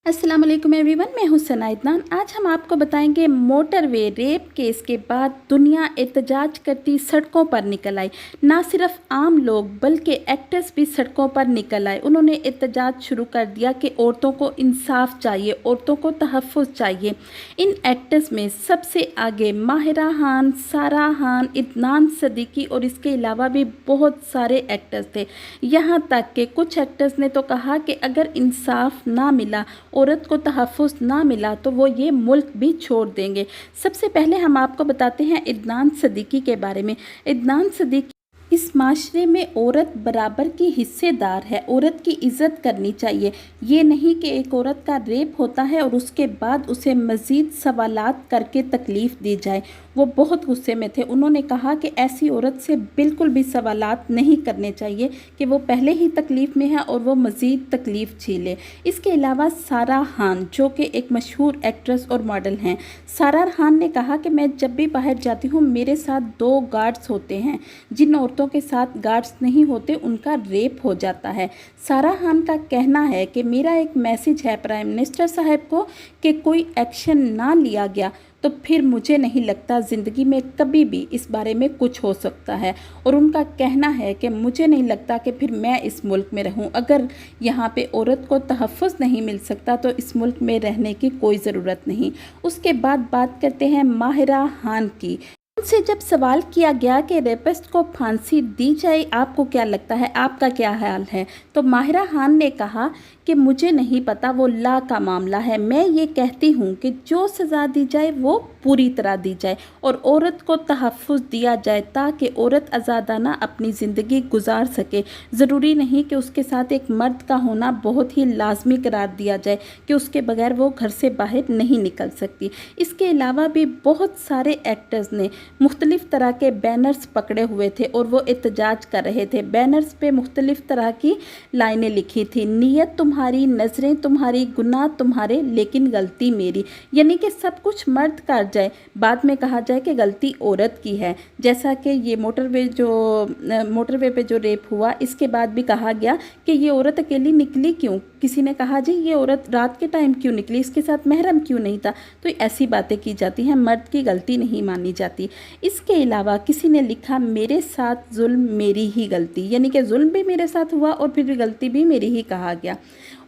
अस्सलाम वालेकुम एवरीवन, मैं हूं सना इदनान। आज हम आपको बताएंगे मोटरवे रेप केस के बाद दुनिया एहतजाज करती सड़कों पर निकल आई। ना सिर्फ आम लोग बल्कि एक्टर्स भी सड़कों पर निकल आए। उन्होंने एहतजाज शुरू कर दिया कि औरतों को इंसाफ चाहिए, औरतों को तहफ़्फ़ुज़ चाहिए। इन एक्टर्स में सबसे आगे माहिरा खान, सारा खान, इदनान सदीकी और इसके अलावा भी बहुत सारे एक्टर्स थे। यहाँ तक कि कुछ एक्टर्स ने तो कहा कि अगर इंसाफ ना मिला, औरत को तहफ़्फ़ुज़ ना मिला तो वो ये मुल्क भी छोड़ देंगे। सबसे पहले हम आपको बताते हैं इदनान सदीकी के बारे में। इदनान सदीकी इस माशरे में औरत बराबर की हिस्सेदार है, औरत की इज़्ज़त करनी चाहिए। ये नहीं कि एक औरत का रेप होता है और उसके बाद उसे मज़ीद सवालात करके तकलीफ़ दी जाए। वो बहुत गुस्से में थे। उन्होंने कहा कि ऐसी औरत से बिल्कुल भी सवालात नहीं करने चाहिए कि वो पहले ही तकलीफ़ में है और वो मज़ीद तकलीफ़ झेले। इसके अलावा सारा खान, जो कि एक मशहूर एक्ट्रेस और मॉडल हैं, सारा खान ने कहा कि मैं जब भी बाहर जाती हूँ मेरे साथ 2 गार्ड्स होते हैं। जिन औरतों के साथ गार्ड्स नहीं होते उनका रेप हो जाता है। सारा खान का कहना है कि मेरा एक मैसेज है प्राइम मिनिस्टर साहब को कि कोई एक्शन ना लिया गया तो फिर मुझे नहीं लगता ज़िंदगी में कभी भी इस बारे में कुछ हो सकता है। और उनका कहना है कि मुझे नहीं लगता कि फिर मैं इस मुल्क में रहूं। अगर यहाँ पे औरत को तहफ़्फ़ुज़ नहीं मिल सकता तो इस मुल्क में रहने की कोई ज़रूरत नहीं। उसके बाद बात करते हैं माहिरा खान की। उनसे जब सवाल किया गया कि रेपिस्ट को फांसी दी जाए, आपको क्या लगता है, आपका क्या ख्याल है, तो माहिरा खान ने कहा कि मुझे नहीं पता, वो ला का मामला है। मैं ये कहती हूँ कि जो सज़ा दी जाए वो पूरी तरह दी जाए और औरत को तहफ़्फ़ुज़ दिया जाए ताकि औरत आज़ादाना अपनी ज़िंदगी गुजार सके। ज़रूरी नहीं कि उसके साथ एक मर्द का होना बहुत ही लाजमी करार दिया जाए कि उसके बगैर वो घर से बाहर नहीं निकल सकती। इसके अलावा भी बहुत सारे एक्टर्स ने मुख्तलिफ़ तरह के बैनर्स पकड़े हुए थे और वो एहतजाज कर रहे थे। बैनर्स पे मुख्तलिफ़ तरह की लाइनें लिखी थी, नीयत तुम्हारी, नज़रें तुम्हारी, गुनाह तुम्हारे, लेकिन गलती मेरी। यानी कि सब कुछ मर्द कर जाए, बाद में कहा जाए कि गलती औरत की है। जैसा कि ये मोटरवे पे जो रेप हुआ, इसके बाद भी कहा गया कि ये औरत अकेली निकली क्यों। किसी ने कहा जी ये औरत रात के टाइम क्यों निकली, इसके साथ महरम क्यों नहीं था। तो ऐसी बातें की जाती हैं, मर्द की गलती नहीं मानी जाती। इसके अलावा किसी ने लिखा मेरे साथ जुल्म मेरी ही गलती, यानी कि जुल्म भी मेरे साथ हुआ और फिर गलती भी मेरी ही कहा गया।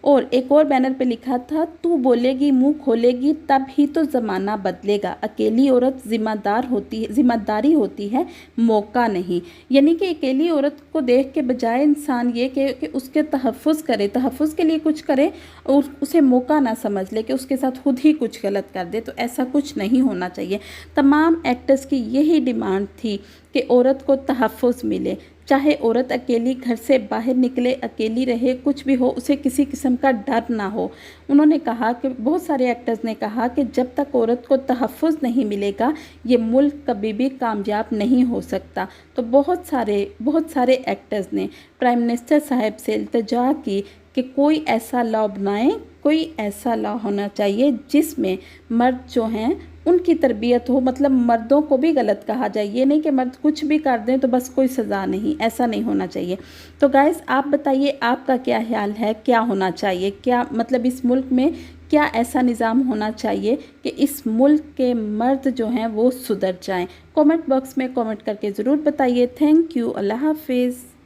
और एक और बैनर पे लिखा था तू बोलेगी मुंह खोलेगी तब ही तो ज़माना बदलेगा। अकेली औरत जिम्मेदारी होती है, मौका नहीं। यानी कि अकेली औरत को देख के बजाय इंसान ये कि उसके तहफ़्फ़ुज़ करे, तहफ़्फ़ुज़ के लिए कुछ करे और उसे मौका ना समझ ले कि उसके साथ खुद ही कुछ गलत कर दे। तो ऐसा कुछ नहीं होना चाहिए। तमाम एक्टर्स की यही डिमांड थी कि औरत को तहफ़्फ़ुज़ मिले, चाहे औरत अकेली घर से बाहर निकले, अकेली रहे, कुछ भी हो, उसे किसी किस्म का डर ना हो। उन्होंने कहा कि बहुत सारे एक्टर्स ने कहा कि जब तक औरत को तहफ़्फ़ुज़ नहीं मिलेगा ये मुल्क कभी भी कामयाब नहीं हो सकता। तो बहुत सारे एक्टर्स ने प्राइम मिनिस्टर साहब से इल्तिजा की कि कोई ऐसा लॉ बनाएं, कोई ऐसा लॉ होना चाहिए जिसमें मर्द जो हैं उनकी तरबियत हो। मतलब मर्दों को भी गलत कहा जाए, ये नहीं कि मर्द कुछ भी कर दें तो बस कोई सज़ा नहीं, ऐसा नहीं होना चाहिए। तो गाइस आप बताइए आपका क्या ख्याल है, क्या होना चाहिए, क्या मतलब इस मुल्क में क्या ऐसा निज़ाम होना चाहिए कि इस मुल्क के मर्द जो हैं वो सुधर जाएं। कमेंट बॉक्स में कमेंट करके ज़रूर बताइए। थैंक यू, अल्लाह हाफिज़।